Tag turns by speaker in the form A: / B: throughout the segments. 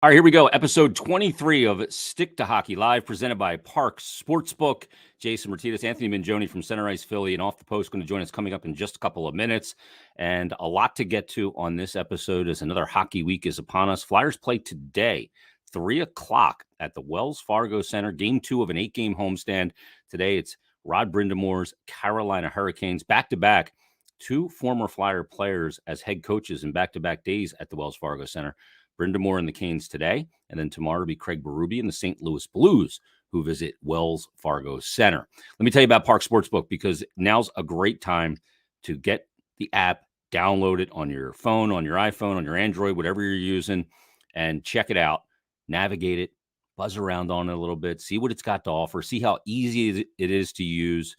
A: All right, here we go. Episode 23 of Stick to Hockey Live, presented by Parx Sportsbook. Jason Martinez, Anthony Mingioni from Center Ice Philly, and Off the Post going to join us coming up in just a couple of minutes. And a lot to get to on this episode as another hockey week is upon us. Flyers play today, 3 o'clock at the Wells Fargo Center, game 2 of an 8-game homestand. Today it's Rod Brindamore's Carolina Hurricanes, back-to-back. 2 former Flyer players as head coaches in back-to-back days at the Wells Fargo Center. Brindamore and the Canes today, and then tomorrow will be Craig Berube and the St. Louis Blues, who visit Wells Fargo Center. Let me tell you about Parx Sportsbook, because now's a great time to get the app, download it on your phone, on your iPhone, on your Android, whatever you're using, and check it out, navigate it, buzz around on it a little bit, see what it's got to offer, see how easy it is to use.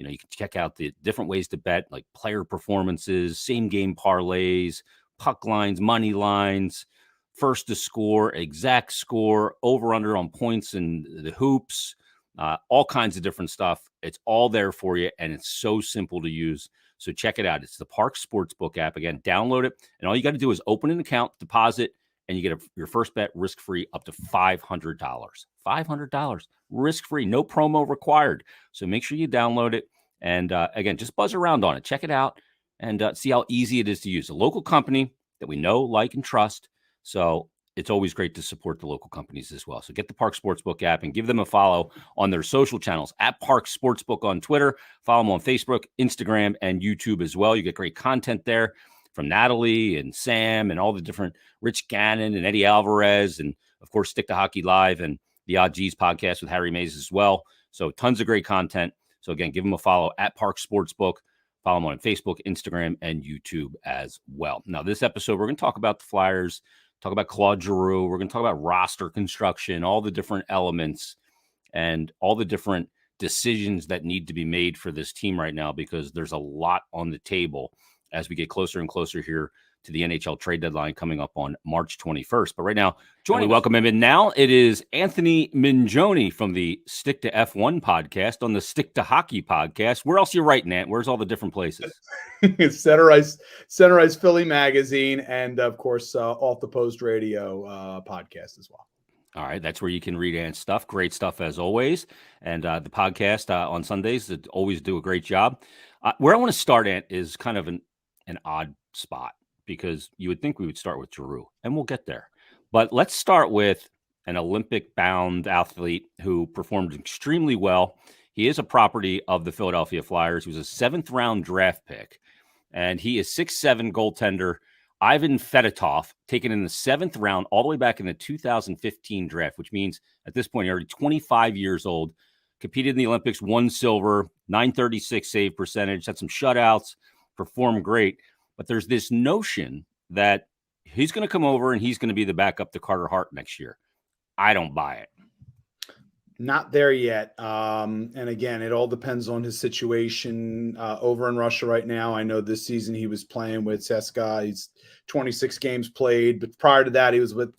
A: You know, you can check out the different ways to bet, like player performances, same-game parlays, puck lines, money lines, first to score, exact score, over-under on points and the hoops, all kinds of different stuff. It's all there for you, and it's so simple to use. So check it out. It's the Parx Sportsbook app. Again, download it, and all you got to do is open an account, deposit, and you get your first bet risk-free up to $500. $500, risk-free, no promo required. So make sure you download it, and again, just buzz around on it. Check it out, and see how easy it is to use. A local company that we know, like, and trust. So it's always great to support the local companies as well. So get the Parx Sportsbook app and give them a follow on their social channels at Parx Sportsbook on Twitter. Follow them on Facebook, Instagram, and YouTube as well. You get great content there from Natalie and Sam and all the different Rich Gannon and Eddie Alvarez, and of course Stick to Hockey Live and the Odd G's podcast with Harry Mays as well. So tons of great content. So again, give them a follow at Parx Sportsbook. Follow them on Facebook, Instagram, and YouTube as well. Now, this episode, we're going to talk about the Flyers, talk about Claude Giroux. We're going to talk about roster construction, all the different elements, and all the different decisions that need to be made for this team right now, because there's a lot on the table as we get closer and closer here to the NHL trade deadline coming up on March 21st. But right now, welcome him in now. It is Anthony Mingioni from the Stick to F1 podcast on the Stick to Hockey podcast. Where else are you writing, Ant? Where's all the different places?
B: Center Ice Philly magazine, and of course, Off the Post radio podcast as well.
A: All right, that's where you can read Ant's stuff. Great stuff as always. And the podcast on Sundays that always do a great job. Where I want to start, Ant, is kind of an odd spot, because you would think we would start with Giroux, and we'll get there. But let's start with an Olympic-bound athlete who performed extremely well. He is a property of the Philadelphia Flyers. He was a 7th-round draft pick, and he is 6'7" goaltender Ivan Fedotov, taken in the 7th round all the way back in the 2015 draft, which means at this point, he's already 25 years old, competed in the Olympics, won silver, .936 save percentage, had some shutouts, performed great. But there's this notion that he's going to come over and he's going to be the backup to Carter Hart next year. I don't buy it.
B: Not there yet. And again, it all depends on his situation over in Russia right now. I know this season he was playing with CSKA. He's 26 games played, but prior to that, he was with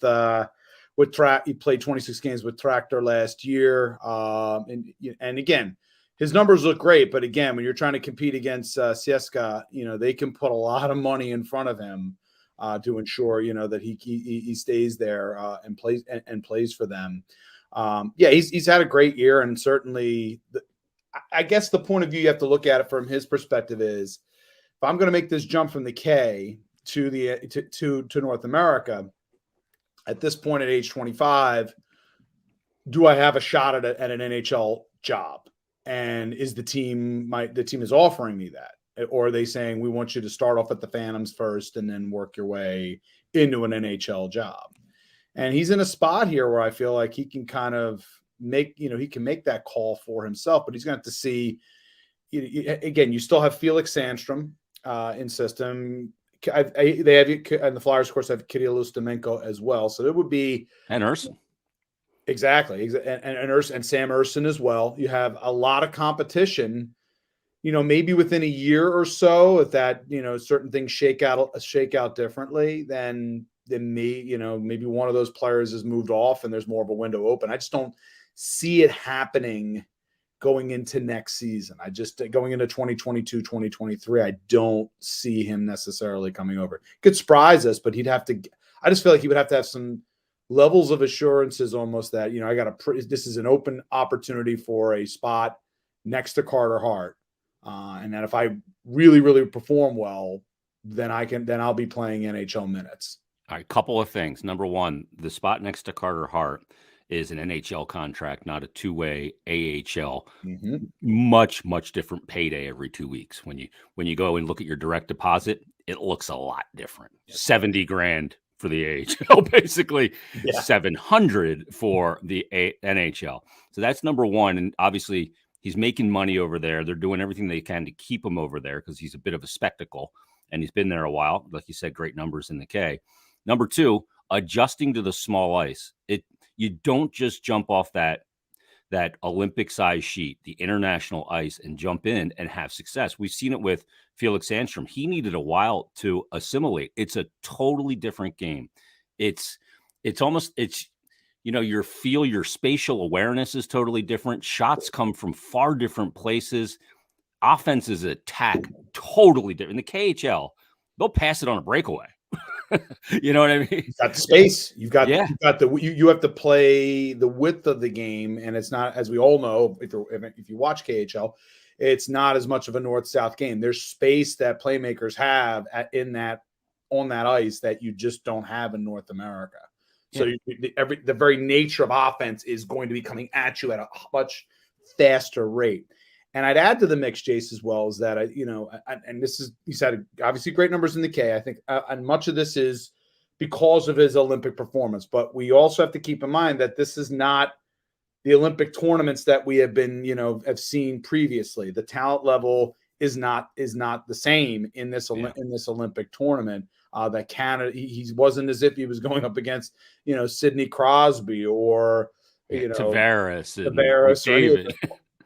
B: he played 26 games with Tractor last year. And again, his numbers look great, but again, when you're trying to compete against CSKA, they can put a lot of money in front of him to ensure, that he stays there and plays for them. He's had a great year, and certainly, I guess the point of view you have to look at it from his perspective is, if I'm going to make this jump from the K to to North America at this point at age 25, do I have a shot at an NHL job? And is the team is offering me that, or are they saying we want you to start off at the Phantoms first and then work your way into an NHL job? And he's in a spot here where I feel like he can kind of make that call for himself, but he's going to have to see. Again, you still have Felix Sandstrom in system. They have, and the Flyers, of course, have Kirill Ustimenko as well. So it would be
A: and Urson.
B: Exactly. And Sam Urson as well. You have a lot of competition, maybe within a year or so, if that, certain things shake out differently, then maybe one of those players has moved off and there's more of a window open. I just don't see it happening going into next season. Going into 2022, 2023, I don't see him necessarily coming over. Could surprise us, but I just feel like he would have to have some levels of assurance is almost that, I got this is an open opportunity for a spot next to Carter Hart. And that if I really, really perform well, then I'll be playing NHL minutes.
A: All right, couple of things. Number one, the spot next to Carter Hart is an NHL contract, not a two-way AHL.
B: Mm-hmm.
A: Much, much different payday every 2 weeks. When you go and look at your direct deposit, it looks a lot different. Yep. $70,000 for the AHL, basically. Yeah. $700 for the NHL. So that's number one. And obviously, he's making money over there. They're doing everything they can to keep him over there because he's a bit of a spectacle, and he's been there a while. Like you said, great numbers in the K. Number two, adjusting to the small ice. You don't just jump off that Olympic size sheet, the international ice, and jump in and have success. We've seen it with Felix Sandstrom. He needed a while to assimilate. It's a totally different game. It's your spatial awareness is totally different. Shots come from far different places. Offenses attack totally different. In the KHL, they'll pass it on a breakaway. You know what I mean?
B: You've got the space. You have to play the width of the game, and it's not, as we all know, if you watch KHL, it's not as much of a north-south game. There's space that playmakers have on that ice that you just don't have in North America. So the very nature of offense is going to be coming at you at a much faster rate. And I'd add to the mix, Jace, as well, is that and this is, he's had obviously great numbers in the K. I think, and much of this is because of his Olympic performance. But we also have to keep in mind that this is not the Olympic tournaments that we have been, have seen previously. The talent level is not the same in this Olympic tournament. That Canada, he wasn't as if he was going up against, Sidney Crosby or
A: Tavares
B: or David.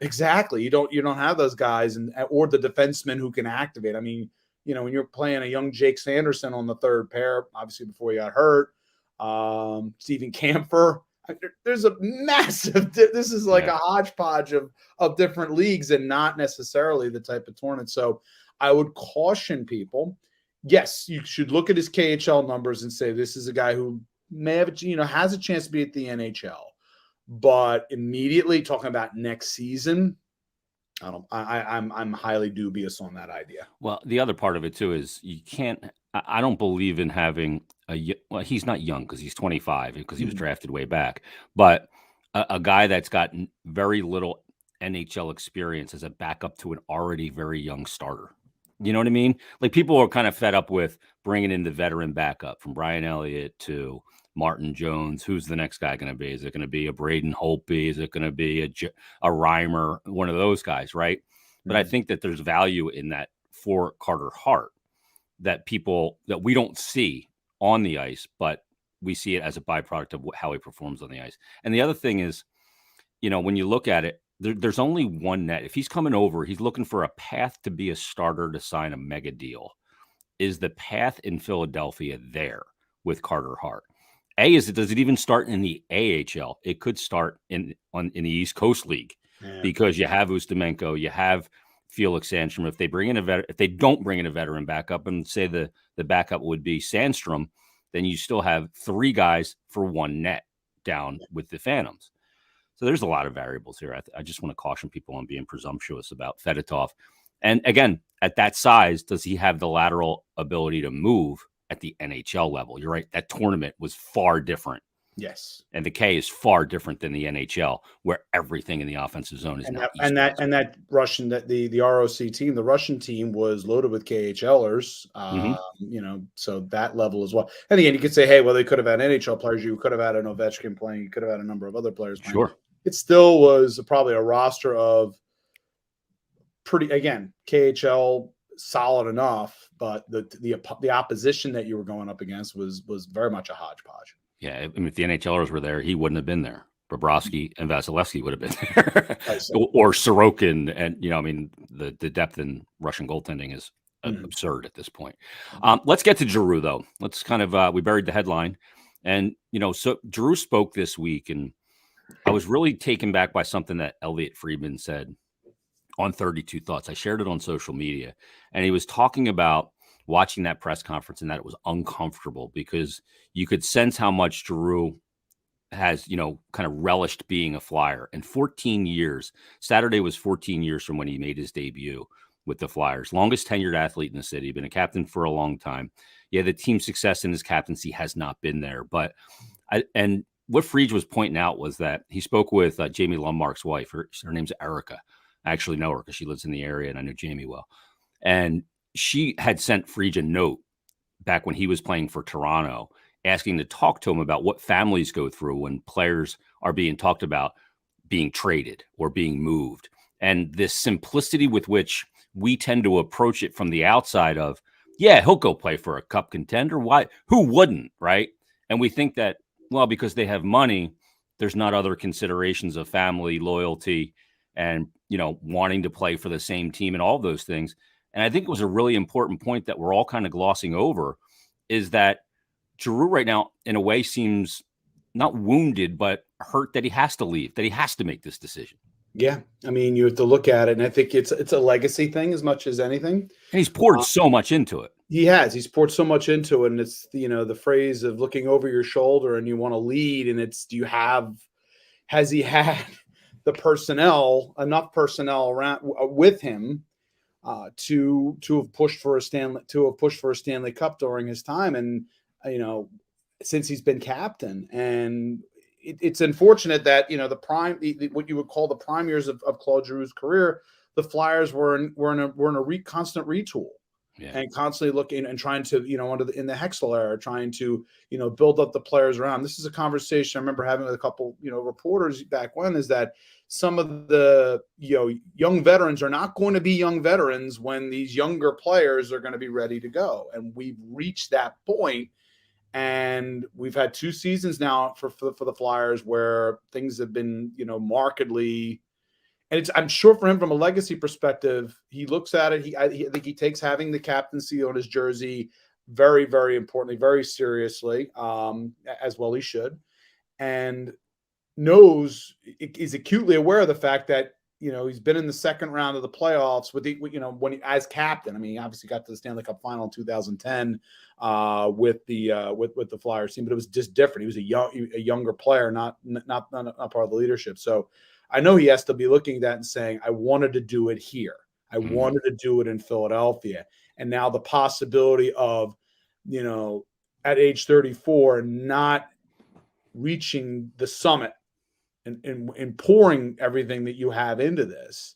B: Exactly. You don't have those guys or the defensemen who can activate. I mean, when you're playing a young Jake Sanderson on the third pair, obviously before he got hurt, Steven Kampfer, there's a massive, this is like a hodgepodge of different leagues and not necessarily the type of tournament. So I would caution people. Yes, you should look at his KHL numbers and say, this is a guy who may have, has a chance to be at the NHL. But immediately talking about next season, I'm highly dubious on that idea.
A: Well, the other part of it too is I don't believe in having he's not young because he's 25 because he was drafted way back, but a guy that's got very little NHL experience as a backup to an already very young starter. You know what I mean? Like, people are kind of fed up with bringing in the veteran backup from Brian Elliott to Martin Jones. Who's the next guy going to be? Is it going to be a Braden Holtby? Is it going to be a Reimer? One of those guys, right? But I think that there's value in that for Carter Hart that we don't see on the ice, but we see it as a byproduct of how he performs on the ice. And the other thing is, when you look at it, there's only one net. If he's coming over, he's looking for a path to be a starter to sign a mega deal. Is the path in Philadelphia there with Carter Hart? Does it even start in the AHL? It could start in the East Coast League because you have Ustimenko, you have Felix Sandstrom. If they don't bring in a veteran backup and say the backup would be Sandstrom, then you still have three guys for one net down with the Phantoms. So there's a lot of variables here. I just want to caution people on being presumptuous about Fedotov. And again, at that size, does he have the lateral ability to move at the NHL level? You're right. That tournament was far different.
B: Yes.
A: And the K is far different than the NHL, where everything in the offensive zone is
B: that Russian, the ROC team, the Russian team was loaded with KHLers, so that level as well. And again, you could say, hey, well, they could have had NHL players. You could have had an Ovechkin playing. You could have had a number of other players playing.
A: Sure.
B: It still was probably a roster of KHL solid enough, but the opposition that you were going up against was very much a hodgepodge.
A: Yeah, I mean, if the NHLers were there, he wouldn't have been there. Bobrovsky and Vasilevsky would have been there, or Sorokin, and the depth in Russian goaltending is absurd at this point. Let's get to Giroux, though. Let's kind of we buried the headline, and so Giroux spoke this week, and I was really taken back by something that Elliot Friedman said on 32 Thoughts. I shared it on social media, and he was talking about watching that press conference and that it was uncomfortable because you could sense how much Giroux has, kind of relished being a Flyer. And 14 years, Saturday was 14 years from when he made his debut with the Flyers. Longest tenured athlete in the city, been a captain for a long time. Yeah, the team success in his captaincy has not been there. But and what Friedge was pointing out was that he spoke with Jamie Lundmark's wife. Her name's Erica. I actually know her because she lives in the area and I know Jamie well. And she had sent Friedge a note back when he was playing for Toronto, asking to talk to him about what families go through when players are being talked about being traded or being moved. And this simplicity with which we tend to approach it from the outside of, yeah, he'll go play for a cup contender. Why? Who wouldn't, right? And we think that, well, because they have money, there's not other considerations of family, loyalty, and, wanting to play for the same team and all those things. And I think it was a really important point that we're all kind of glossing over, is that Giroux right now, in a way, seems not wounded, but hurt that he has to leave, that he has to make this decision.
B: Yeah. I mean, you have to look at it, and I think it's a legacy thing as much as anything.
A: And he's poured so much into it.
B: He has. He's poured so much into it, and it's, the phrase of looking over your shoulder and you want to lead, and it's, has he had enough personnel around with him to have pushed for a Stanley Cup during his time, and since he's been captain. And it's unfortunate that what you would call the prime years of Claude Giroux's career, the Flyers were in a constant retool. Yeah. And constantly looking and trying to, in the Hextall era, trying to, build up the players around. This is a conversation I remember having with a couple, reporters back when, is that some of the, young veterans are not going to be young veterans when these younger players are going to be ready to go. And we've reached that point, and we've had 2 seasons now for the Flyers where things have been, markedly. And I'm sure for him, from a legacy perspective, he looks at it. I think he takes having the captaincy on his jersey very, very importantly, very seriously, as well he should, and is acutely aware of the fact that, he's been in the second round of the playoffs when he, as captain. I mean, he obviously got to the Stanley Cup final in 2010 with the Flyers team, but it was just different. He was a younger player, not part of the leadership. So I know he has to be looking at that and saying, I wanted to do it here. I wanted to do it in Philadelphia. And now the possibility of, at age 34, not reaching the summit and pouring everything that you have into this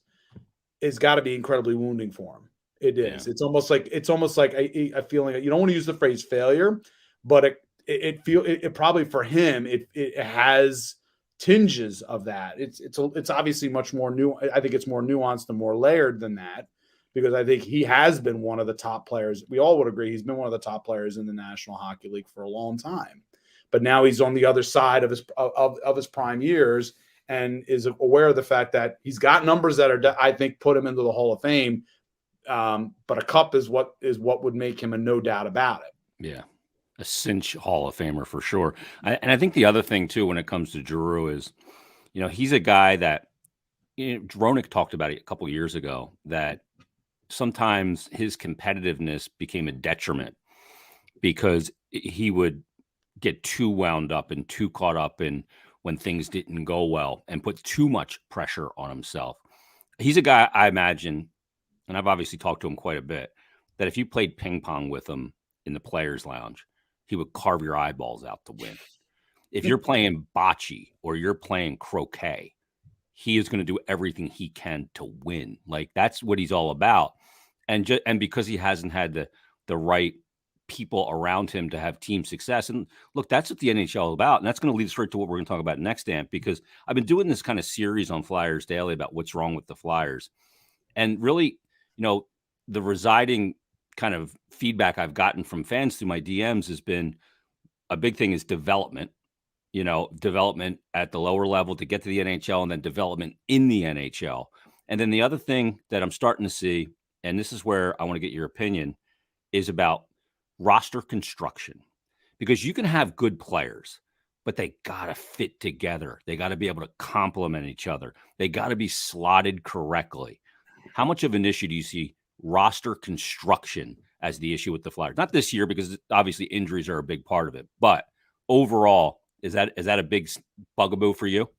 B: has got to be incredibly wounding for him. It is. Yeah. It's almost like a feeling. You don't want to use the phrase failure, but it probably for him, it has tinges of that. It's obviously much more new. I think it's more nuanced and more layered than that, because I think he has been one of the top players. We all would agree he's been one of the top players in the National Hockey League for a long time. But now he's on the other side of his prime years, and is aware of the fact that he's got numbers that are, I think, put him into the Hall of Fame. But a cup is what would make him a no doubt about it.
A: Yeah. A cinch Hall of Famer for sure. And I think the other thing too, when it comes to Giroux, is, he's a guy that, Dronick talked about it a couple of years ago, that sometimes his competitiveness became a detriment because he would get too wound up and too caught up in when things didn't go well and put too much pressure on himself. He's a guy, I imagine, and I've obviously talked to him quite a bit, that if you played ping pong with him in the players' lounge, he would carve your eyeballs out to win. If you're playing bocce or you're playing croquet, he is going to do everything he can to win. Like, that's what he's all about. And because he hasn't had the right people around him to have team success. And look, that's what the NHL is about. And that's going to lead us right to what we're going to talk about next, Amp, because I've been doing this kind of series on Flyers Daily about what's wrong with the Flyers. And really, the residing kind of feedback I've gotten from fans through my DMs has been, a big thing is development, development at the lower level to get to the NHL, and then development in the NHL. And then the other thing that I'm starting to see, and this is where I want to get your opinion, is about roster construction. Because you can have good players, but they got to fit together. They got to be able to complement each other. They got to be slotted correctly. How much of an issue do you see roster construction as the issue with the Flyers? Not this year, because obviously injuries are a big part of it, but overall, Is that a big bugaboo for you?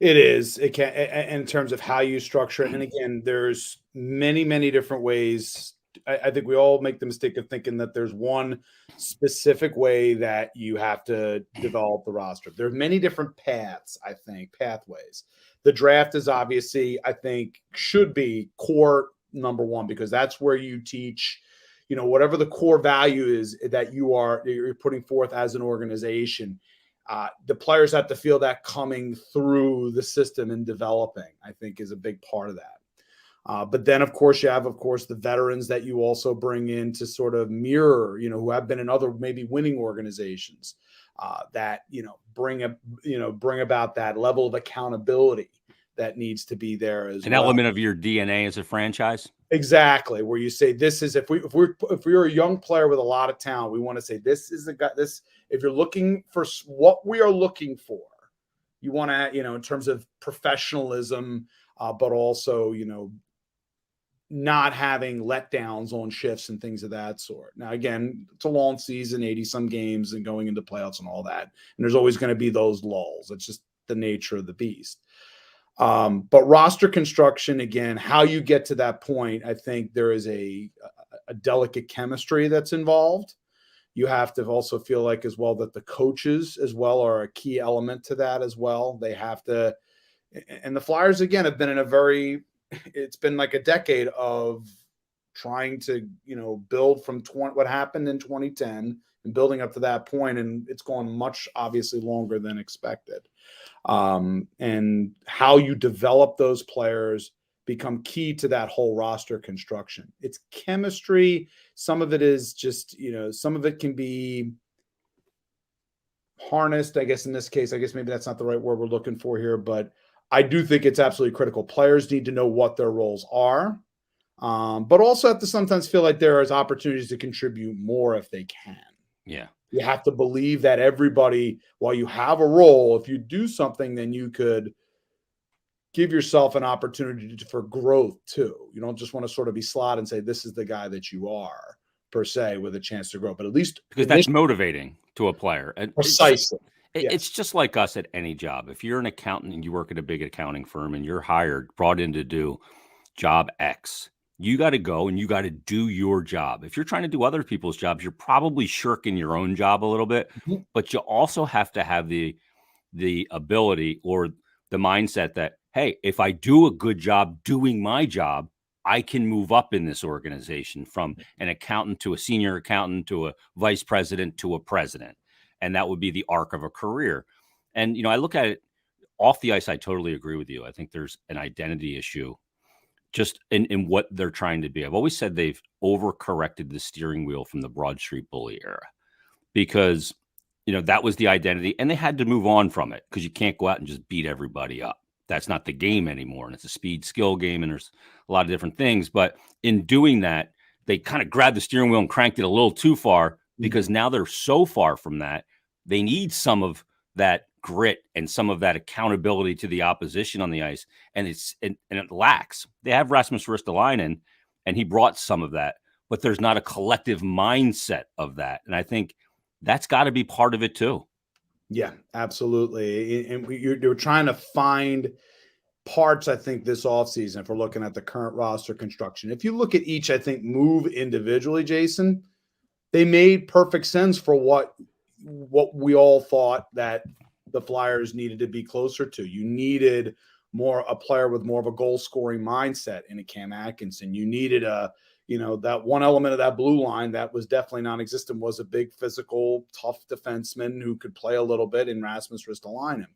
B: It is. It can, in terms of how you structure it. And again, there's many, many different ways. I think we all make the mistake of thinking that there's one specific way that you have to develop the roster. There are many different paths, I think, pathways. The draft is obviously, I think, should be core number one, because that's where you teach, whatever the core value is that you're putting forth as an organization. The players have to feel that coming through the system and developing, I think, is a big part of that. But then, of course, you have, the veterans that you also bring in to sort of mirror, who have been in other maybe winning organizations that, bring about that level of accountability that needs to be there as
A: An
B: well.
A: element of your DNA as a franchise.
B: Exactly, where you say this is, if you're a young player with a lot of talent, we want to say this is the guy. This, if you're looking for what we are looking for, you want to, in terms of professionalism, but also, not having letdowns on shifts and things of that sort. Now, again, it's a long season, 80 some games and going into playoffs and all that. And there's always going to be those lulls. It's just the nature of the beast. But roster construction, again, how you get to that point, I think there is a delicate chemistry that's involved. You have to also feel like as well that the coaches as well are a key element to that as well. They have to, and the Flyers, again, have been in it's been like a decade of trying to, build from what happened in 2010 and building up to that point. And it's gone much, obviously, longer than expected. And how you develop those players become key to that whole roster construction. It's chemistry. Some of it is just, some of it can be harnessed, I guess, in this case. I guess maybe that's not the right word we're looking for here, but I do think it's absolutely critical. Players need to know what their roles are, but also have to sometimes feel like there is opportunities to contribute more if they can.
A: Yeah.
B: You have to believe that everybody, while you have a role, if you do something, then you could give yourself an opportunity for growth too. You don't just want to sort of be slotted and say, this is the guy that you are, per se, with a chance to grow. But at least
A: because that's motivating to a player. And
B: precisely.
A: It's just like us at any job. If you're an accountant and you work at a big accounting firm and you're brought in to do job X, you got to go and you got to do your job. If you're trying to do other people's jobs, you're probably shirking your own job a little bit, but you also have to have the ability or the mindset that, hey, if I do a good job doing my job, I can move up in this organization from an accountant to a senior accountant to a vice president to a president. And that would be the arc of a career. And, I look at it off the ice. I totally agree with you. I think there's an identity issue just in what they're trying to be. I've always said they've overcorrected the steering wheel from the Broad Street Bully era because, that was the identity and they had to move on from it because you can't go out and just beat everybody up. That's not the game anymore. And it's a speed skill game and there's a lot of different things. But in doing that, they kind of grabbed the steering wheel and cranked it a little too far because now they're so far from that. They need some of that grit and some of that accountability to the opposition on the ice. And it lacks. They have Rasmus Ristolainen and he brought some of that, but there's not a collective mindset of that. And I think that's got to be part of it too.
B: Yeah, absolutely. And you're trying to find parts, I think, this offseason, if we're looking at the current roster construction. If you look at each, I think, move individually, Jason, they made perfect sense for what we all thought that the Flyers needed to be closer to. You needed a player with more of a goal-scoring mindset in a Cam Atkinson. You needed that one element of that blue line that was definitely non-existent was a big physical, tough defenseman who could play a little bit in Rasmus Ristolainen.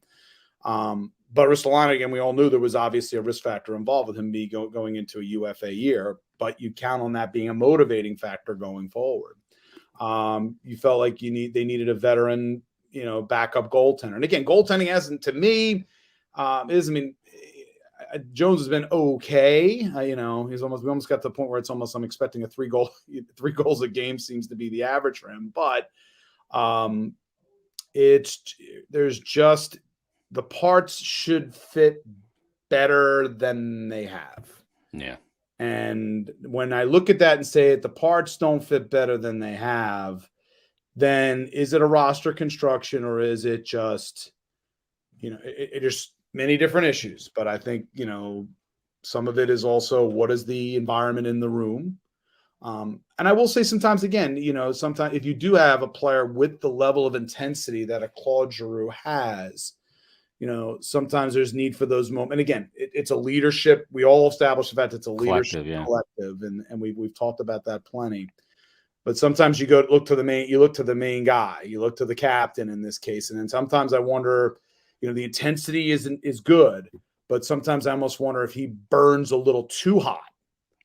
B: But Ristolainen, again, we all knew there was obviously a risk factor involved with him going into a UFA year, but you count on that being a motivating factor going forward. You felt like they needed a veteran, backup goaltender. And again, goaltending hasn't, to me, Jones has been okay. We almost got to the point where it's almost, I'm expecting three goals a game seems to be the average for him. But there's just, the parts should fit better than they have.
A: Yeah.
B: And when I look at that and say the parts don't fit better than they have, then is it a roster construction or is it just, there's many different issues. But I think, some of it is also what is the environment in the room. And I will say sometimes, again, sometimes if you do have a player with the level of intensity that a Claude Giroux has, sometimes there's need for those moments. And again, it's a leadership. We all established the fact that it's a leadership collective, and we've talked about that plenty. But sometimes you look to the main guy, you look to the captain in this case, and then sometimes I wonder, the intensity is good, but sometimes I almost wonder if he burns a little too hot.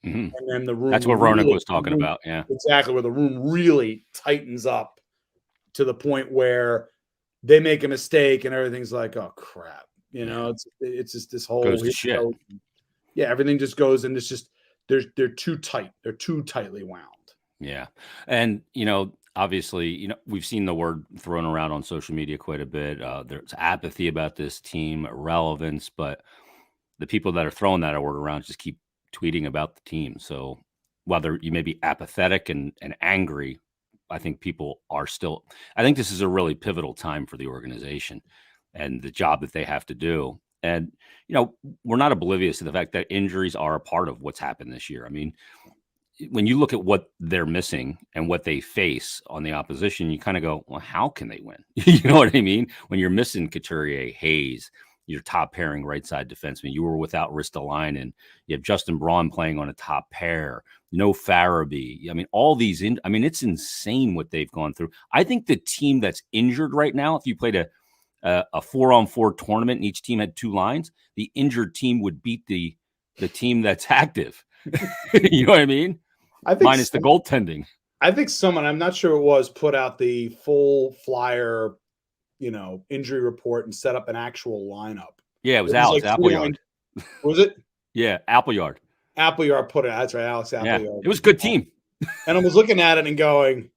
A: Mm-hmm.
B: And then the room.
A: That's what Roenick was talking about. Yeah,
B: exactly. Where the room really tightens up to the point where they make a mistake and everything's like, oh crap. It's just this whole
A: goes to shit.
B: Yeah, everything just goes, and it's just they're too tight. They're too tightly wound.
A: Yeah. And, obviously, we've seen the word thrown around on social media quite a bit. There's apathy about this team, irrelevance, but the people that are throwing that word around just keep tweeting about the team. So whether you may be apathetic and angry, I think people are still, I think this is a really pivotal time for the organization and the job that they have to do. And, we're not oblivious to the fact that injuries are a part of what's happened this year. I mean, when you look at what they're missing and what they face on the opposition, you kind of go, well, how can they win? You know what I mean? When you're missing Couturier, Hayes, your top pairing right side defenseman, you were without Ristolainen, you have Justin Braun playing on a top pair, no Farabee. I mean, all these, it's insane what they've gone through. I think the team that's injured right now, if you played a 4-on-4 tournament and each team had two lines, the injured team would beat the team that's active. You know what I mean?
B: I think
A: minus the goaltending.
B: I think someone, I'm not sure it was, put out the full Flyer, injury report and set up an actual lineup.
A: Yeah, it was Alex Appleyard.
B: Was it?
A: Yeah, Appleyard.
B: Appleyard put it. That's right, Alex Appleyard.
A: Yeah, it was a good team.
B: And I was looking at it and going,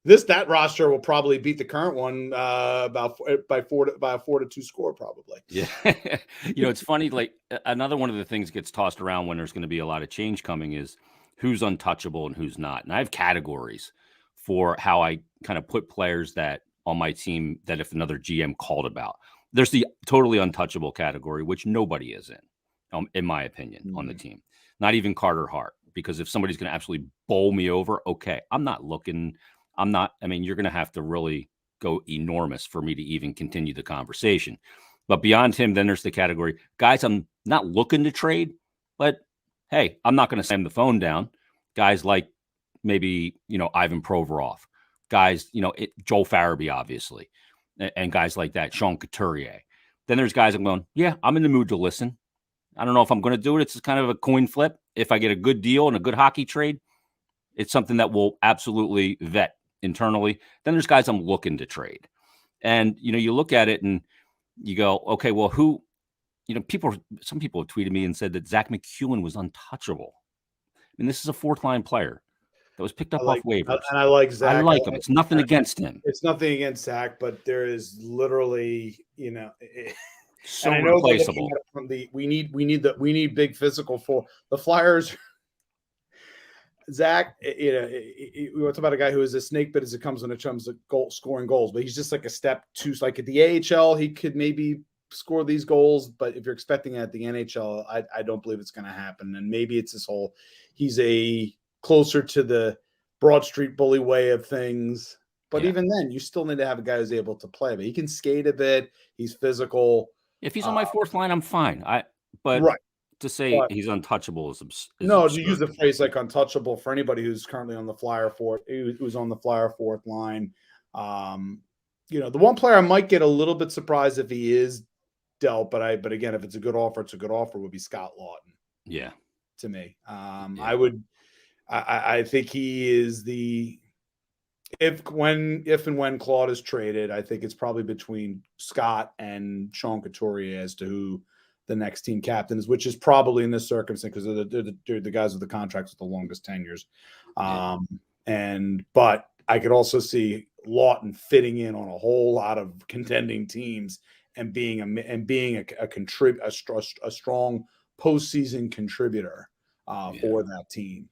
B: that roster will probably beat the current one by a 4-2 score, probably.
A: Yeah. It's funny. Like another one of the things gets tossed around when there's going to be a lot of change coming is who's untouchable and who's not. And I have categories for how I kind of put players that on my team that if another GM called about. There's the totally untouchable category, which nobody is in my opinion, on the team. Not even Carter Hart, because if somebody's going to absolutely bowl me over, okay, I'm not looking. You're going to have to really go enormous for me to even continue the conversation. But beyond him, then there's the category guys I'm not looking to trade, but hey, I'm not going to slam the phone down. Guys like maybe, Ivan Provorov, guys, Joel Farabee, obviously, and guys like that, Sean Couturier. Then there's guys I'm going, yeah, I'm in the mood to listen. I don't know if I'm going to do it. It's kind of a coin flip. If I get a good deal and a good hockey trade, it's something that we'll absolutely vet internally. Then there's guys I'm looking to trade. And, you look at it and you go, okay, well, who, some people have tweeted me and said that Zach McEwen was untouchable. This is a fourth line player that was picked up off waivers.
B: And I like Zach.
A: I like him. It's nothing against him.
B: It's nothing against Zach, but there is literally,
A: so
B: and I know
A: replaceable.
B: From we need big physical for the Flyers. Zach, we talk about a guy who is a snake bit as it comes when it comes to scoring goals, but he's just like a step too. Like at the AHL, he could maybe score these goals, but if you're expecting it at the NHL, I don't believe it's going to happen. And maybe it's this whole, he's a closer to the Broad Street Bully way of things. But even then, you still need to have a guy who's able to play. But he can skate a bit. He's physical.
A: If he's on my fourth line, I'm fine. But to say he's untouchable is
B: no,
A: absurd.
B: to use the phrase like untouchable for anybody who's currently on the Flyer who's on the Flyer fourth line. The one player I might get a little bit surprised if he is dealt, but again, if it's a good offer, would be Scott Lawton.
A: Yeah.
B: To me. I think he is if and when Claude is traded, I think it's probably between Scott and Sean Couturier as to who the next team captain is, which is probably in this circumstance because they're the guys with the contracts with the longest tenures. But I could also see Lawton fitting in on a whole lot of contending teams and being a strong postseason contributor for that team.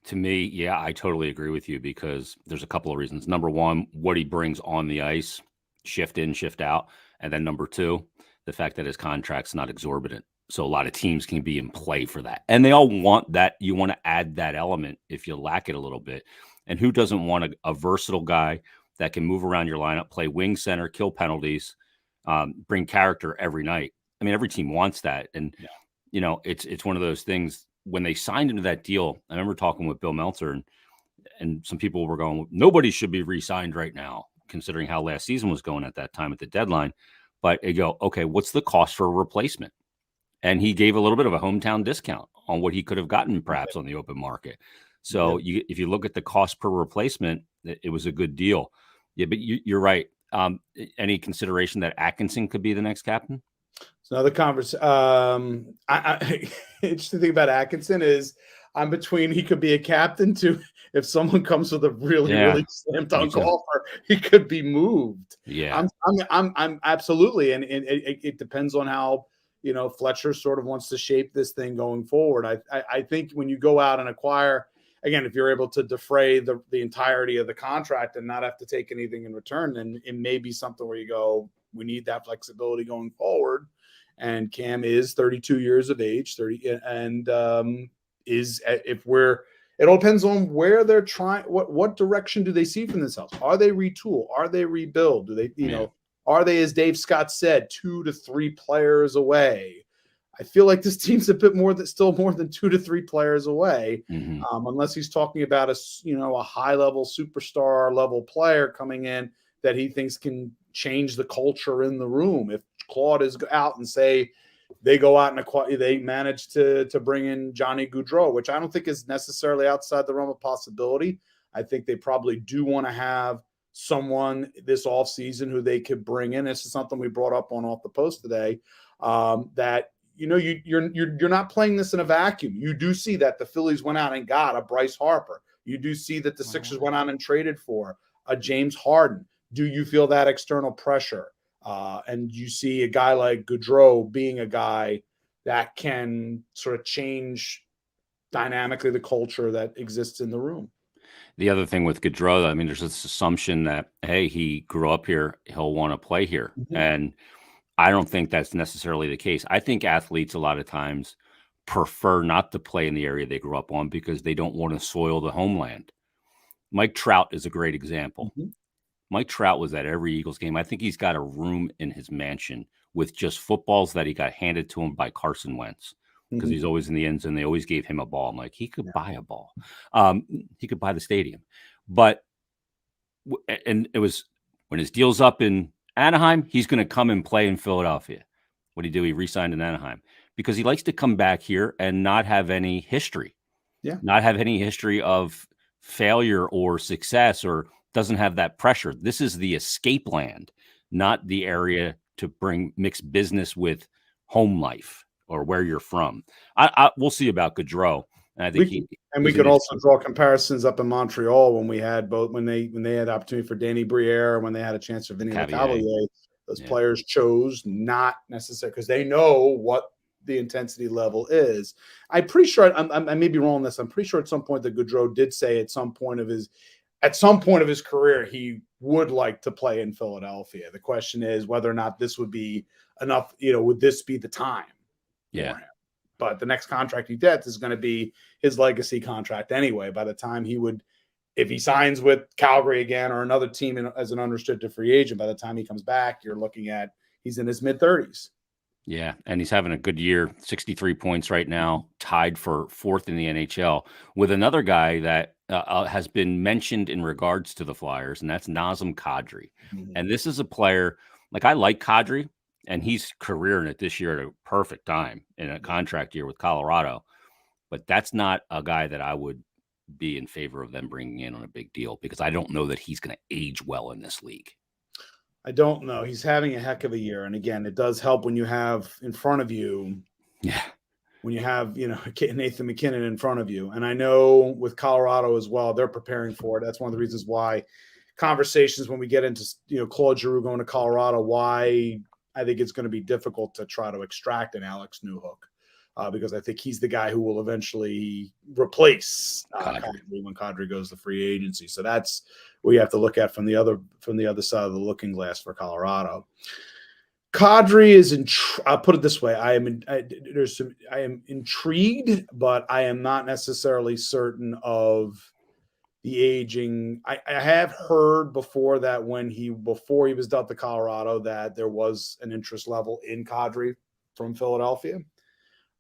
A: To me, yeah, I totally agree with you because there's a couple of reasons. Number one, what he brings on the ice, shift in, shift out. And then number two, the fact that his contract's not exorbitant. So a lot of teams can be in play for that. And they all want that. You want to add that element if you lack it a little bit. And who doesn't want a versatile guy that can move around your lineup, play wing center, kill penalties, bring character every night? I mean, every team wants that. And it's one of those things. When they signed into that deal, I remember talking with Bill Meltzer, and some people were going, nobody should be re-signed right now, considering how last season was going at that time at the deadline. But they go, okay, what's the cost for a replacement? And he gave a little bit of a hometown discount on what he could have gotten perhaps on the open market. So if you look at the cost per replacement, it was a good deal. Yeah, but you're right. Any consideration that Atkinson could be the next captain?
B: It's another conversation. Interesting thing about Atkinson is I'm between he could be a captain to if someone comes with a really slam dunk offer, he could be moved.
A: Yeah,
B: I'm absolutely, and it depends on how Fletcher sort of wants to shape this thing going forward. I think when you go out and acquire, again, if you're able to defray the entirety of the contract and not have to take anything in return, then it may be something where you go, we need that flexibility going forward. And Cam is 32 years of age, 30, and it all depends on where they're trying, what direction do they see from this house? Are they retool? Are they rebuild? Do they, are they, as Dave Scott said, 2 to 3 players away? I feel like this team's a bit still more than 2 to 3 players away, unless he's talking about a high level superstar level player coming in that he thinks can change the culture in the room. If Claude is out and say they go out and they manage to bring in Johnny Gaudreau, which I don't think is necessarily outside the realm of possibility. I think they probably do want to have someone this offseason who they could bring in. This is something we brought up on Off the Post today, that you're not playing this in a vacuum. You do see that the Phillies went out and got a Bryce Harper. You do see that the Sixers went out and traded for a James Harden. Do you feel that external pressure? And you see a guy like Gaudreau being a guy that can sort of change dynamically the culture that exists in the room.
A: The other thing with Gaudreau, I mean, there's this assumption that, hey, he grew up here, he'll want to play here. And I don't think that's necessarily the case. I think athletes a lot of times prefer not to play in the area they grew up on because they don't want to soil the homeland. Mike Trout is a great example. Mike Trout was at every Eagles game. I think he's got a room in his mansion with just footballs that he got handed to him by Carson Wentz because he's always in the end zone. They always gave him a ball. I'm like, he could buy a ball. He could buy the stadium. And it was when his deal's up in Anaheim, he's going to come and play in Philadelphia. What did he do? He re-signed in Anaheim because he likes to come back here and not have any history. Not have any history of failure or success, or doesn't have that pressure. This is the escape land, not the area to bring mixed business with home life or where you're from. We'll see about Gaudreau. And I think
B: we could also draw comparisons up in Montreal when we had when they had the opportunity for Danny Briere, when they had a chance for Vinny Lecavalier. Those players chose not necessarily because they know what the intensity level is. I'm pretty sure I may be wrong on this. I'm pretty sure at some point that Gaudreau did say at some point of his career he would like to play in Philadelphia. The question is whether or not this would be enough. Would this be the time for him? But the next contract he gets is going to be his legacy contract anyway. By the time if he signs with Calgary again or another team as an unrestricted free agent, by the time he comes back, you're looking at he's in his mid-30s.
A: Yeah, and he's having a good year, 63 points right now, tied for 4th in the NHL with another guy that has been mentioned in regards to the Flyers, and that's Nazem Kadri. And this is a player, like I like Kadri, and he's careering it this year at a perfect time in a contract year with Colorado. But that's not a guy that I would be in favor of them bringing in on a big deal because I don't know that he's going to age well in this league.
B: I don't know. He's having a heck of a year. And again, it does help when you have in front of you.
A: Yeah.
B: When you have, Nathan McKinnon in front of you. And I know with Colorado as well, they're preparing for it. That's one of the reasons why conversations when we get into, Claude Giroux going to Colorado, why I think it's going to be difficult to try to extract an Alex Newhook. because I think he's the guy who will eventually replace
A: Kadri.
B: Kadri when Kadri goes to free agency. So that's what you have to look at from the other side of the looking glass for Colorado. Kadri is I'll put it this way. I am intrigued, but I am not necessarily certain of the aging. I have heard before that before he was dealt to Colorado, that there was an interest level in Kadri from Philadelphia.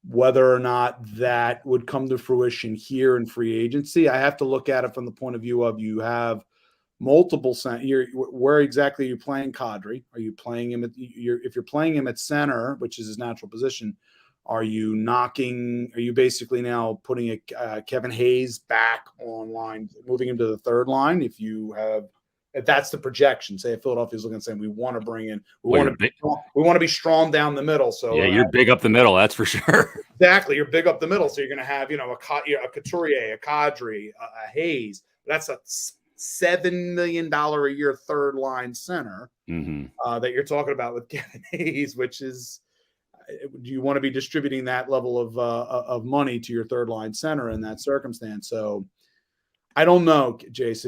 B: Whether or not that would come to fruition here in free agency, I have to look at it from the point of view of you have multiple center. Where exactly are you playing Kadri? Are you playing him if you're playing him at center, which is his natural position? Are you basically now putting Kevin Hayes back on line, moving him to the third line? If that's the projection, say if Philadelphia's looking and saying we want to bring in, we want to be strong down the middle. So
A: yeah, you're big up the middle, that's for sure.
B: Exactly, you're big up the middle. So you're going to have a Couturier, a Kadri, a Hayes. That's a $7 million a year third line center that you're talking about with Kevin Hayes, which is, do you want to be distributing that level of money to your third line center in that circumstance? So I don't know, Jace.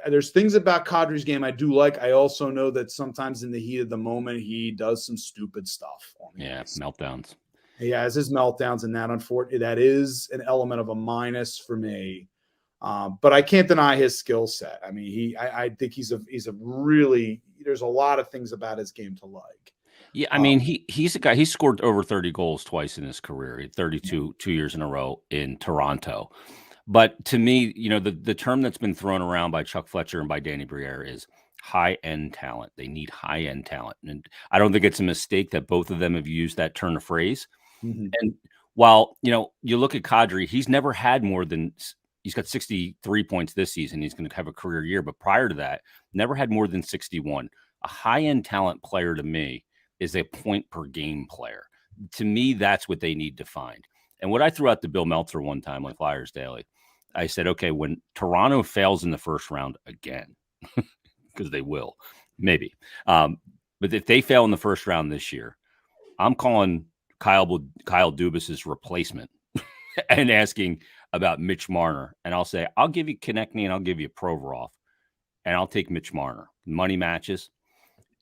B: There's things about Kadri's game I do like. I also know that sometimes in the heat of the moment he does some stupid stuff.
A: Meltdowns.
B: He has his meltdowns, and that is an element of a minus for me. But I can't deny his skill set. I mean, I think he's a really, there's a lot of things about his game to like.
A: Yeah, I mean, he's a guy. He scored over 30 goals twice in his career. He had 32 2 years in a row in Toronto. But to me, the term that's been thrown around by Chuck Fletcher and by Danny Briere is high-end talent. They need high-end talent. And I don't think it's a mistake that both of them have used that turn of phrase. And while, you look at Kadri, he's never had more than – he's got 63 points this season. He's going to have a career year. But prior to that, never had more than 61. A high-end talent player to me is a point-per-game player. To me, that's what they need to find. And what I threw out to Bill Meltzer one time on Flyers Daily, I said, okay, when Toronto fails in the first round again, because they will, maybe. But if they fail in the first round this year, I'm calling Kyle Dubas's replacement and asking about Mitch Marner. And I'll say, I'll give you Konechny and I'll give you Provorov, and I'll take Mitch Marner. Money matches.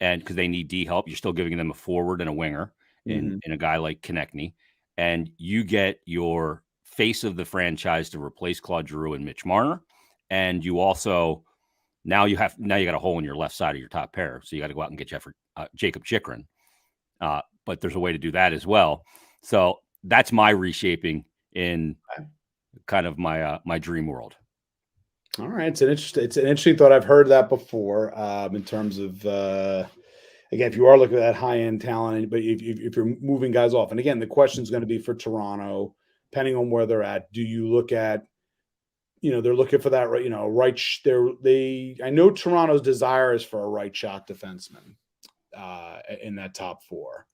A: And because they need D help, you're still giving them a forward and a winger in a guy like Konechny. And you get your face of the franchise to replace Claude Giroux and Mitch Marner. And you also now you got a hole in your left side of your top pair. So you got to go out and get Jacob Chychrun. But there's a way to do that as well. So that's my reshaping in kind of my dream world.
B: All right. It's an interesting thought. I've heard that before in terms of again, if you are looking at that high-end talent, but if you're moving guys off, and again, the question is going to be for Toronto, depending on where they're at. Do you look at, they're looking for that, I know Toronto's desire is for a right shot defenseman in that top four.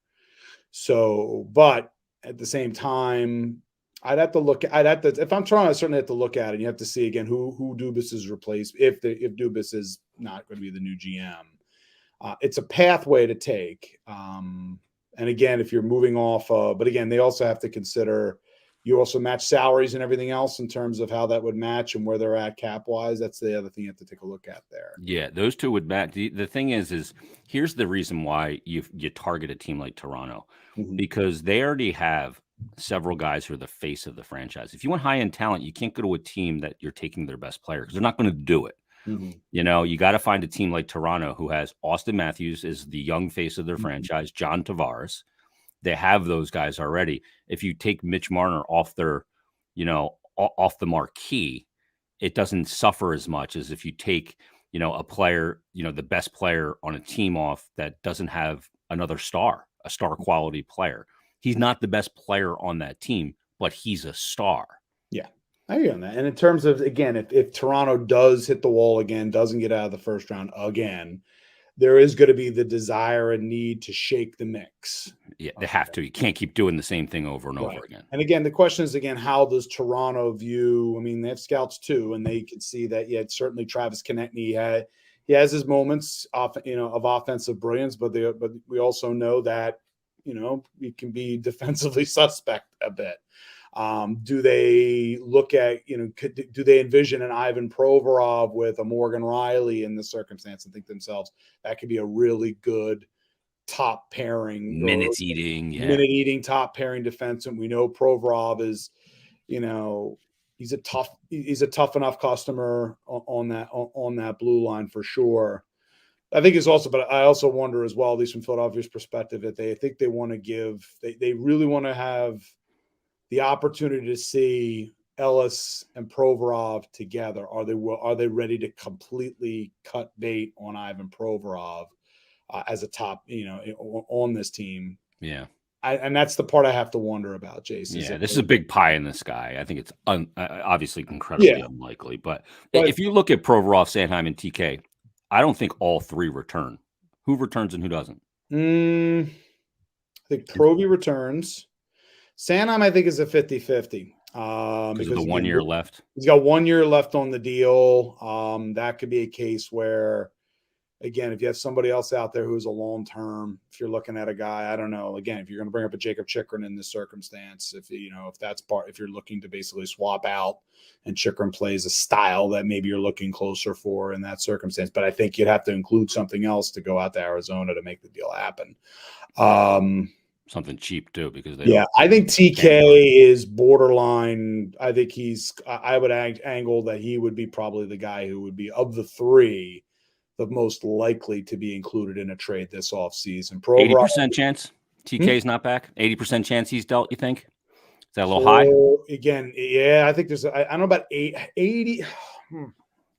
B: So, but at the same time, if I'm Toronto, I certainly have to look at it. You have to see again who Dubas is replaced if Dubas is not going to be the new GM. It's a pathway to take. And again, if you're moving off, but again, they also have to consider, you also match salaries and everything else in terms of how that would match and where they're at cap wise. That's the other thing you have to take a look at there.
A: Yeah, those two would match. The thing is here's the reason why you target a team like Toronto, because they already have several guys who are the face of the franchise. If you want high-end talent, you can't go to a team that you're taking their best player because they're not going to do it. You got to find a team like Toronto who has Austin Matthews as the young face of their franchise, John Tavares. They have those guys already. If you take Mitch Marner off their, off the marquee, it doesn't suffer as much as if you take, a player, the best player on a team off that doesn't have another star, a star quality player. He's not the best player on that team, but he's a star.
B: Yeah. I agree on that. And in terms of, again, if Toronto does hit the wall again, doesn't get out of the first round again, there is going to be the desire and need to shake the mix.
A: Yeah, they have to. You can't keep doing the same thing over and over again.
B: And again, the question is, how does Toronto view, I mean, they have scouts too, and they can see that, certainly Travis Konechny, he has his moments of offensive brilliance, but we also know that, he can be defensively suspect a bit. Do they look at, do they envision an Ivan Provorov with a Morgan Riley in the circumstance and think themselves that could be a really good top pairing,
A: minute eating
B: top pairing defenseman? We know Provorov is, he's a tough enough customer on that blue line for sure. I think it's also, but I also wonder as well, at least from Philadelphia's perspective, that they want to they really want to have the opportunity to see Ellis and Provorov together. Are they ready to completely cut bait on Ivan Provorov as a top, on this team?
A: Yeah.
B: And that's the part I have to wonder about, Jason.
A: Yeah, this is a big pie in the sky. I think it's obviously incredibly unlikely. But if you look at Provorov, Sanheim, and TK, I don't think all three return. Who returns and who doesn't?
B: I think Provy returns. Sanheim, I think, is a 50-50.
A: Because of the 1 year left.
B: He's got 1 year left on the deal. That could be a case where, again, if you have somebody else out there who's a long-term, if you're looking at a guy, I don't know, again, if you're going to bring up a Jacob Chychrun in this circumstance, if you're looking to basically swap out and Chychrun plays a style that maybe you're looking closer for in that circumstance. But I think you'd have to include something else to go out to Arizona to make the deal happen.
A: Something cheap too, because
B: I think TK is borderline. I think I would angle that he would be probably the guy who would be, of the three, the most likely to be included in a trade this offseason.
A: 80% chance TK's not back. 80% chance he's dealt. You think? Is that a little high?
B: Again, yeah, I think I don't know about 80.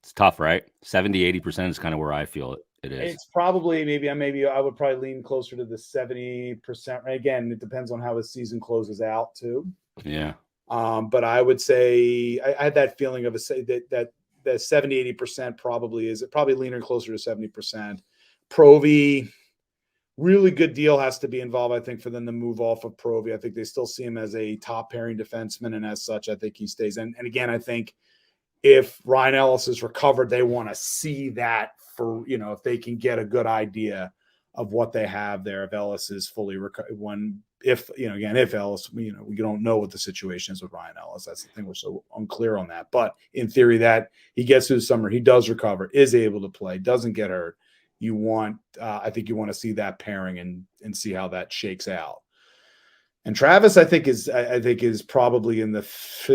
A: It's tough, right? 70-80% is kind of where I feel it is.
B: It's probably maybe I would probably lean closer to the 70%. Again, it depends on how his season closes out too.
A: Yeah.
B: But I would say I had that feeling of that 70-80% probably leaning closer to 70%. Provy, really good deal has to be involved, I think, for them to move off of Provy. I think they still see him as a top pairing defenseman, and as such, I think he stays. And again, I think if Ryan Ellis is recovered, they want to see that for, if they can get a good idea of what they have there. If Ellis is fully recovered, if Ellis, we don't know what the situation is with Ryan Ellis. That's the thing. We're so unclear on that. But in theory, that he gets through the summer, he does recover, is able to play, doesn't get hurt. I think you want to see that pairing and see how that shakes out. And Travis, I think is probably in the 50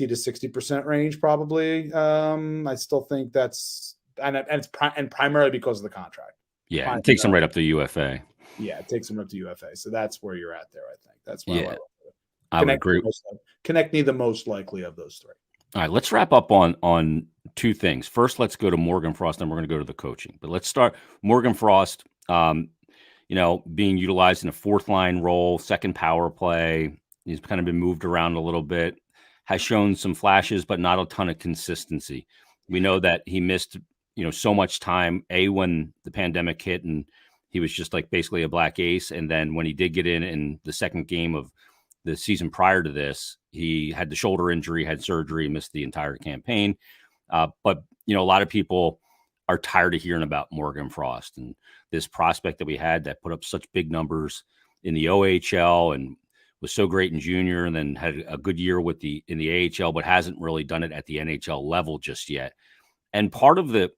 B: to 60% range. Probably, I still think that's and primarily because of the contract.
A: Yeah, it takes him right up to UFA.
B: Yeah, it takes him up to UFA. So that's where you're at there. I think that's why
A: I would agree.
B: Connect me the most likely of those three.
A: All right, let's wrap up on two things. First, let's go to Morgan Frost, and we're going to go to the coaching. But let's start Morgan Frost. Being utilized in a fourth line role, second power play. He's kind of been moved around a little bit, has shown some flashes, but not a ton of consistency. We know that he missed, so much time, when the pandemic hit and he was just like basically a black ace. And then when he did get in the second game of the season prior to this, he had the shoulder injury, had surgery, missed the entire campaign. But a lot of people are tired of hearing about Morgan Frost and this prospect that we had that put up such big numbers in the OHL and was so great in junior, and then had a good year in the AHL, but hasn't really done it at the NHL level just yet. And part of the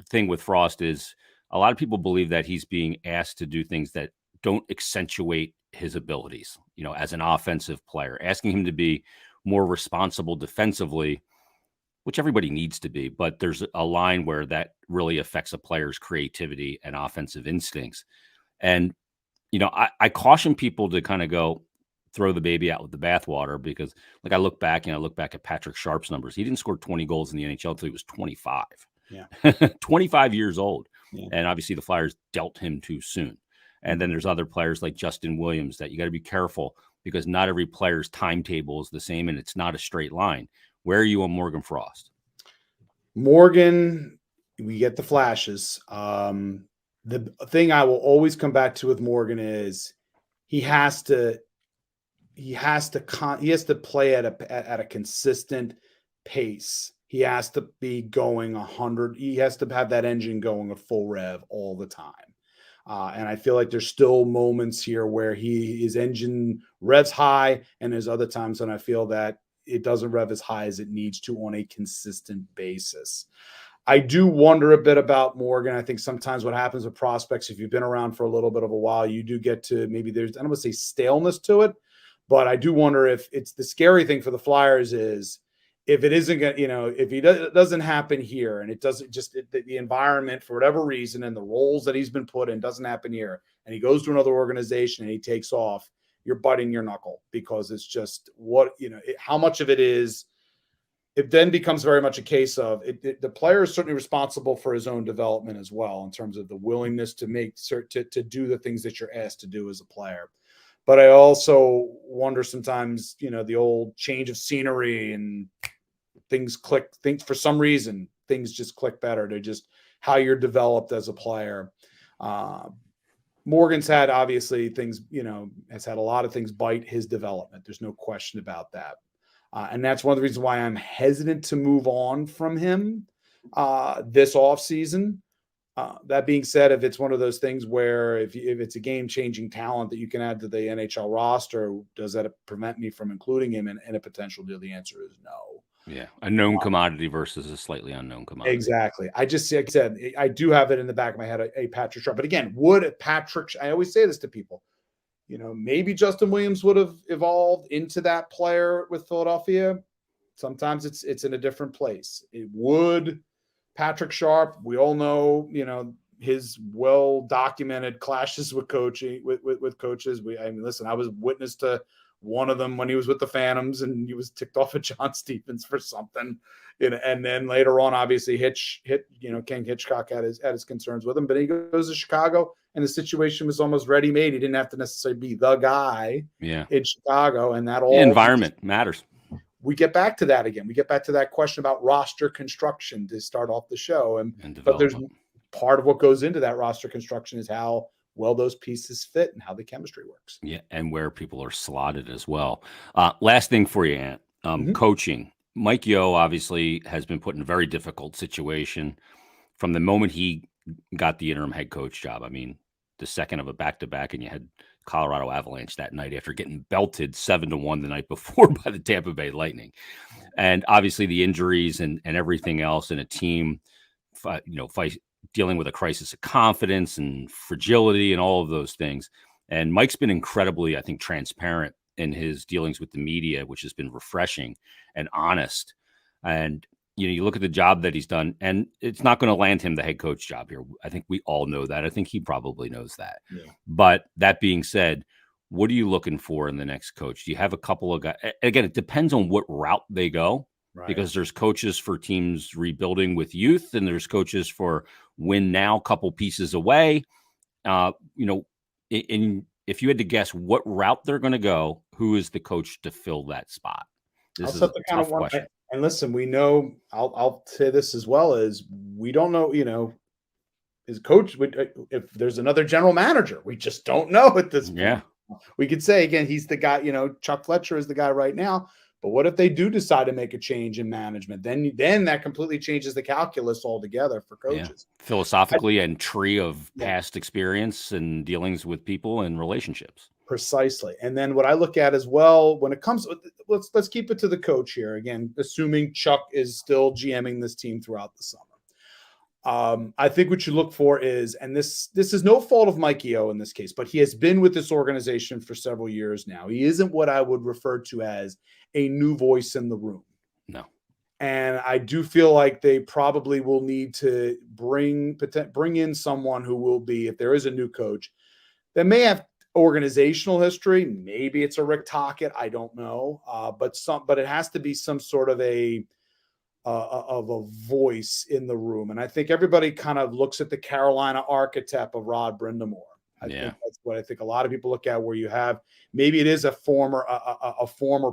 A: thing with Frost is a lot of people believe that he's being asked to do things that don't accentuate his abilities, as an offensive player, asking him to be more responsible defensively, which everybody needs to be, but there's a line where that really affects a player's creativity and offensive instincts. And, I caution people to kind of go throw the baby out with the bathwater, because I look back at Patrick Sharp's numbers. He didn't score 20 goals in the NHL until he was 25.
B: Yeah.
A: 25 years old.
B: Yeah.
A: And obviously the Flyers dealt him too soon. And then there's other players like Justin Williams that you got to be careful, because not every player's timetable is the same and it's not a straight line. Where are you on Morgan Frost?
B: Morgan, we get the flashes. The thing I will always come back to with Morgan is he has to play at a consistent pace. He has to be going 100. He has to have that engine going at full rev all the time. And I feel like there's still moments here where his engine revs high, and there's other times when I feel that it doesn't rev as high as it needs to on a consistent basis. I do wonder a bit about Morgan. I think sometimes what happens with prospects, if you've been around for a little bit of a while, you do get to maybe I don't want to say staleness to it, but I do wonder if it's the scary thing for the Flyers is if it isn't going to, if it doesn't happen here and it doesn't the environment for whatever reason and the roles that he's been put in doesn't happen here and he goes to another organization and he takes off, you're biting your knuckle because it's just how much of it is. It then becomes very much a case of the player is certainly responsible for his own development as well in terms of the willingness to to do the things that you're asked to do as a player. But I also wonder sometimes, the old change of scenery and things click. For some reason, things just click better to just how you're developed as a player. Morgan's had obviously things, has had a lot of things bite his development. There's no question about that. And that's one of the reasons why I'm hesitant to move on from him this offseason. That being said, if it's one of those things where if it's a game-changing talent that you can add to the NHL roster, does that prevent me from including him in a potential deal? The answer is no.
A: Yeah, a known commodity versus a slightly unknown commodity.
B: Exactly. I just like I said, I do have it in the back of my head, a Patrick Sharp. But again, I always say this to people, maybe Justin Williams would have evolved into that player with Philadelphia. Sometimes it's in a different place. It would. Patrick Sharp, we all know, his well-documented clashes with coaching with coaches. Listen, I was witness to one of them when he was with the Phantoms and he was ticked off at John Stephens for something. And then later on, obviously King Hitchcock had his concerns with him, but he goes to Chicago and the situation was almost ready-made. He didn't have to necessarily be the guy in Chicago, and that all
A: environment matters.
B: We get back to that again. We get back to that question about roster construction to start off the show. But there's part of what goes into that roster construction is how well those pieces fit and how the chemistry works.
A: Yeah, and where people are slotted as well. Last thing for you, Ant, coaching. Mike Yeo obviously has been put in a very difficult situation from the moment he got the interim head coach job. I mean, the second of a back-to-back, and you had Colorado Avalanche that night after getting belted 7-1 the night before by the Tampa Bay Lightning. And obviously the injuries and everything else, and a team, dealing with a crisis of confidence and fragility and all of those things. And Mike's been incredibly, I think, transparent in his dealings with the media, which has been refreshing and honest. And, you look at the job that he's done, and it's not going to land him the head coach job here. I think we all know that. I think he probably knows that. Yeah. But that being said, what are you looking for in the next coach? Do you have a couple of guys? Again, it depends on what route they go, right? Because there's coaches for teams rebuilding with youth, and there's coaches for win now, couple pieces away. And if you had to guess what route they're going to go, who is the coach to fill that spot? This is a tough question.
B: And listen, we know, I'll say this as well, as we don't know, is coach, if there's another general manager, we just don't know at this point.
A: Yeah.
B: We could say, again, he's the guy, Chuck Fletcher is the guy right now. But what if they do decide to make a change in management? Then that completely changes the calculus altogether for coaches.
A: Yeah. Philosophically and tree of past experience and dealings with people and relationships.
B: Precisely. And then what I look at as well, when it comes, let's keep it to the coach here. Again, assuming Chuck is still GMing this team throughout the summer. I think what you look for is, and this is no fault of Mike Yeo in this case, but he has been with this organization for several years now. He isn't what I would refer to as a new voice in the room.
A: No.
B: And I do feel like they probably will need to bring in someone who will be, if there is a new coach, that may have organizational history. Maybe it's a Rick Tocchet. I don't know. But it has to be some sort of a voice in the room. And I think everybody kind of looks at the Carolina archetype of Rod Brindamore. I think that's what I think a lot of people look at, where you have, maybe it is a former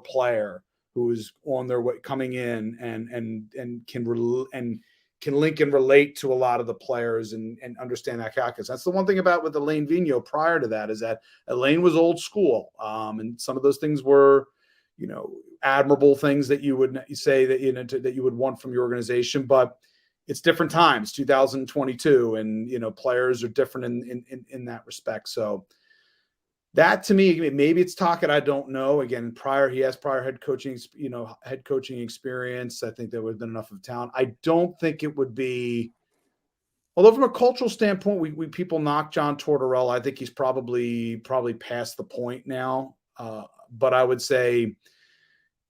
B: player who is on their way coming in and can link and relate to a lot of the players and understand that calculus. That's the one thing about with Alain Vigneault prior to that, is that Alain was old school. And some of those things were, admirable things that you would say that, that you would want from your organization. But it's different times, 2022, and players are different in that respect. So that, to me, maybe it's Tocchet. I don't know. Again, he has prior head coaching experience. I think there would have been enough of talent. I don't think it would be. Although from a cultural standpoint, we people knock John Tortorella. I think he's probably past the point now. But I would say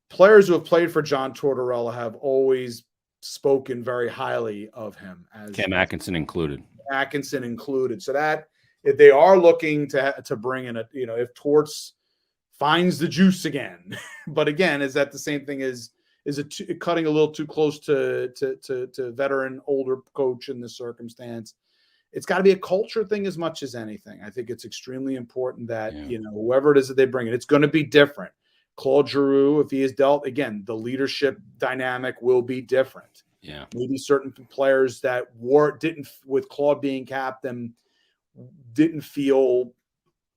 B: players who have played for John Tortorella have always spoken very highly of him, as
A: Cam Atkinson included.
B: So that if they are looking to bring in if Torts finds the juice again, but again, is that the same thing as cutting a little too close to veteran older coach in this circumstance? It's got to be a culture thing as much as anything. I think it's extremely important that whoever it is that they bring in, it's going to be different. Claude Giroux, if he is dealt, again, the leadership dynamic will be different.
A: Yeah,
B: maybe certain players that didn't, with Claude being captain, didn't feel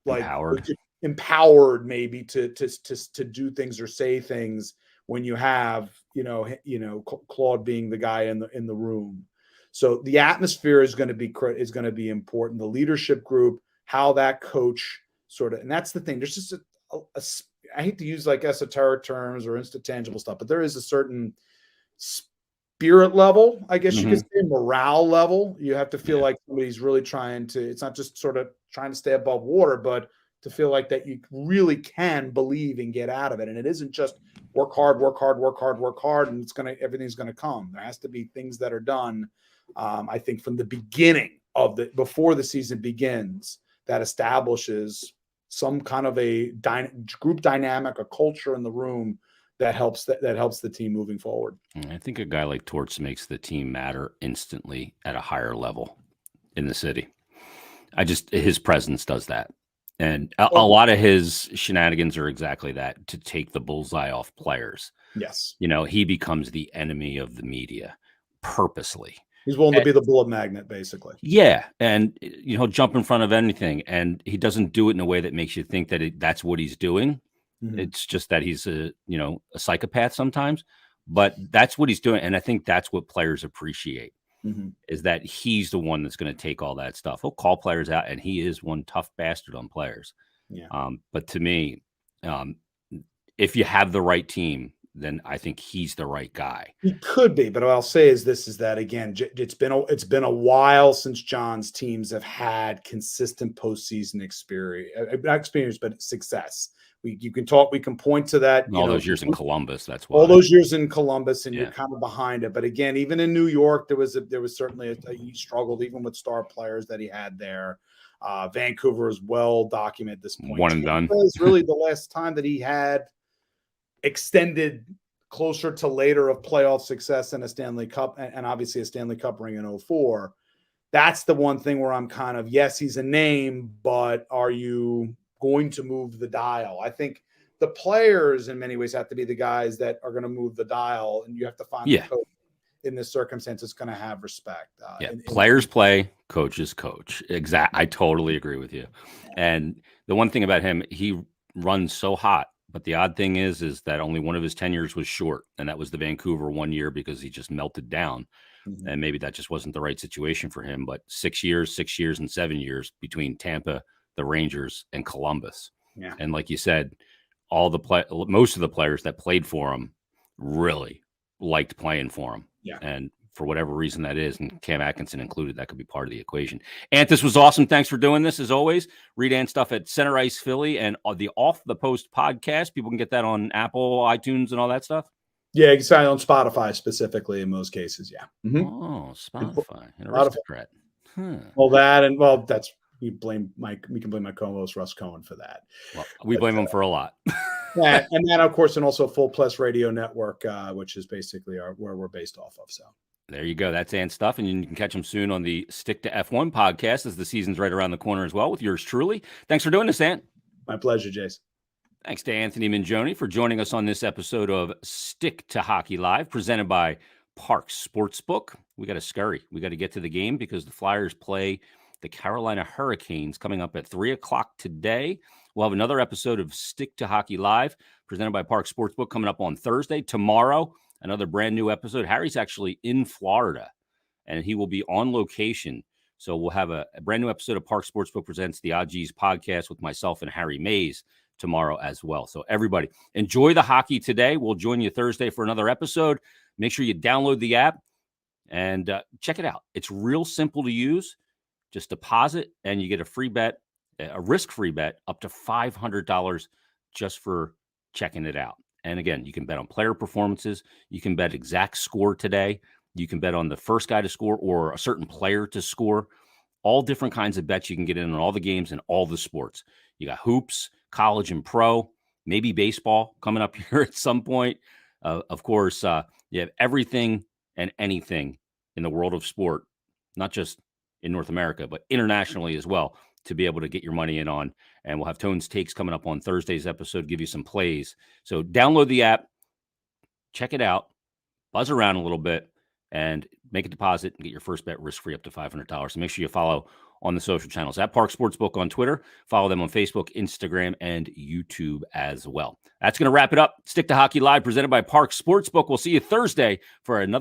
B: like empowered maybe to do things or say things when you have Claude being the guy in the room. So the atmosphere is going to be important. The leadership group, how that coach and that's the thing. There's just I hate to use like esoteric terms or intangible stuff, but there is a certain spirit level, I guess you could say, morale level. You have to feel like somebody's really it's not just sort of trying to stay above water, but to feel like that you really can believe and get out of it. And it isn't just work hard, and everything's going to come. There has to be things that are done. I think from the beginning before the season begins, that establishes some kind of a group dynamic, a culture in the room that helps the team moving forward.
A: I think a guy like Torts makes the team matter instantly at a higher level in the city. His presence does that. And a lot of his shenanigans are exactly that, to take the bullseye off players.
B: Yes.
A: He becomes the enemy of the media purposely.
B: He's willing to be the bullet magnet, basically.
A: Yeah. And, he'll jump in front of anything. And he doesn't do it in a way that makes you think that that's what he's doing. Mm-hmm. It's just that he's a psychopath sometimes. But that's what he's doing. And I think that's what players appreciate, is that he's the one that's going to take all that stuff. He'll call players out, and he is one tough bastard on players.
B: Yeah.
A: But to me, if you have the right team, then I think he's the right guy.
B: He could be, but what I'll say is that again, it's been a while since John's teams have had consistent postseason experience, but success. We can point to that.
A: All those years in Columbus, that's why.
B: All those years in Columbus, and you're kind of behind it. But again, even in New York, there was certainly he struggled even with star players that he had there. Vancouver is well documented at this point.
A: One and done.
B: It was really the last time that he had extended closer to later of playoff success and a Stanley Cup, and obviously a Stanley Cup ring in 2004. That's the one thing where I'm kind of, yes, he's a name, but are you going to move the dial? I think the players in many ways have to be the guys that are going to move the dial, and you have to find the coach in this circumstance is going to have respect.
A: Players play, coaches coach. I totally agree with you. And the one thing about him, he runs so hot. But the odd thing is that only one of his tenures was short, and that was the Vancouver 1 year, because he just melted down. Mm-hmm. And maybe that just wasn't the right situation for him. But 6 years, and 7 years between Tampa, the Rangers, and Columbus.
B: Yeah.
A: And like you said, most of the players that played for him really liked playing for him.
B: Yeah.
A: And for whatever reason that is, and Cam Atkinson included, that could be part of the equation. Ant, this was awesome. Thanks for doing this, as always. Read Ant stuff at Center Ice Philly and the Off the Post podcast. People can get that on Apple, iTunes, and all that stuff.
B: Yeah, you can sign on Spotify specifically in most cases. Yeah.
A: Mm-hmm. Oh, Spotify, an aristocrat.
B: Well, that's we can blame my co-host Russ Cohen for that.
A: Well, we blame him for a lot.
B: and then of course, and also Full Plus Radio Network, which is basically where we're based off of. So.
A: There you go. That's Ant stuff. And you can catch them soon on the Stick to F1 podcast, as the season's right around the corner as well, with yours truly. Thanks for doing this, Ant.
B: My pleasure, Jace.
A: Thanks to Anthony Mingione for joining us on this episode of Stick to Hockey Live, presented by Parx Sportsbook. We got to scurry. We got to get to the game, because the Flyers play the Carolina Hurricanes coming up at 3:00 today. We'll have another episode of Stick to Hockey Live, presented by Parx Sportsbook, coming up on Thursday. Tomorrow, another brand new episode. Harry's actually in Florida and he will be on location. So we'll have a brand new episode of Parx Sportsbook Presents the OGs podcast with myself and Harry Mays tomorrow as well. So everybody, enjoy the hockey today. We'll join you Thursday for another episode. Make sure you download the app and check it out. It's real simple to use. Just deposit, and you get a free bet, a risk-free bet up to $500 just for checking it out. And again, you can bet on player performances. You can bet exact score today. You can bet on the first guy to score or a certain player to score. All different kinds of bets you can get in on all the games and all the sports. You got hoops, college and pro, maybe baseball coming up here at some point. Of course, you have everything and anything in the world of sport, not just in North America, but internationally as well, to be able to get your money in on. And we'll have Tone's Takes coming up on Thursday's episode, give you some plays. So download the app, check it out, buzz around a little bit, and make a deposit and get your first bet risk-free up to $500. So make sure you follow on the social channels at Parx Sportsbook on Twitter. Follow them on Facebook, Instagram, and YouTube as well. That's going to wrap it up. Stick to Hockey Live, presented by Parx Sportsbook. We'll see you Thursday for another